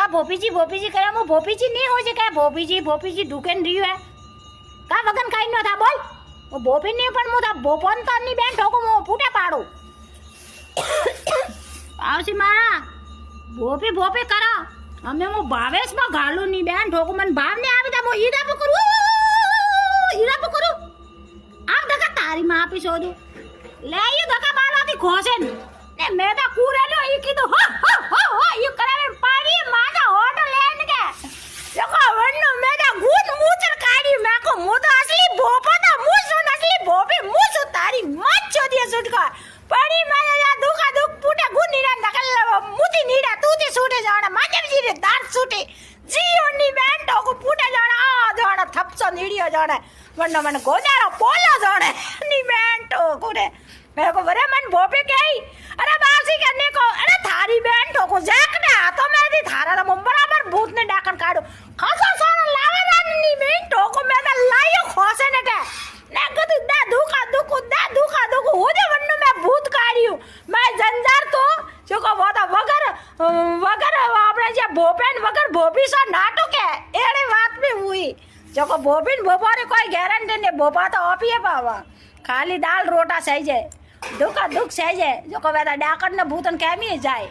का भोपी जी करे मो भोपी जी नहीं हो जे का भोपी जी ढुकेन रही है का वगन काई न था बोल वो भोपी नहीं पण मो था भोपन तो नहीं बेन ठोको मो फूटे पाड़ो आवसी मारा भोपी करा અમે હું ભાવેશમાં ગાલું ની બેન ઠોકો મને ભાવ ને આવી તા હું હીરા પકડું આમ ધક્કા તારી માં આપી શોધું લે એ ધક્કા બાલાથી ખોસે ને મેં તો કુરેલો ઈ કીધું હો ઈ કરાવે પાડી માના હોટ લેન કે જોકો વણનો મેં તો ગુન મૂચર કાઢી મે કો મો તો અસલી ભોપો તો મૂસો નસલી ભોપી મૂસો તારી મચ્છો દે સુટકા પડી મારા દુખા દુખ ફૂટે ગુન નીડા નકલ મુતી નીડા તું તે છૂટે જાણે માજરજી રે દાંત છૂટે જીઓ ની બેન તો ફૂટે જાણે આ જાણે થપસો નીડિયો જાણે વણનો મને ગોદારો પોલો જાણે ની બેન તો કોને મેરે को वरे मन भोपे गई अरे बासी करने को अरे थारी बहन ठोको जैक ने हाथों में दी थारा मुंह बराबर भूत ने डाकन काढो खासा सारा लावा नहीं बहन ठोको मैं तो लायो खोसे ने के ने कदू दे दुखा हो जे वन्नो मैं भूत काढियो मैं जंजार तो जो को वो तो वगर आपने जे भोपेन वगर भोपी सा नाटो के एड़े बात में हुई जो को भोपीन भोपा रे कोई गारंटी ने भोपा तो आपीए पावा खाली दाल रोटा सही जाए दुख सही जाए जो को वेदा डाकन ने भूतन केमी जाए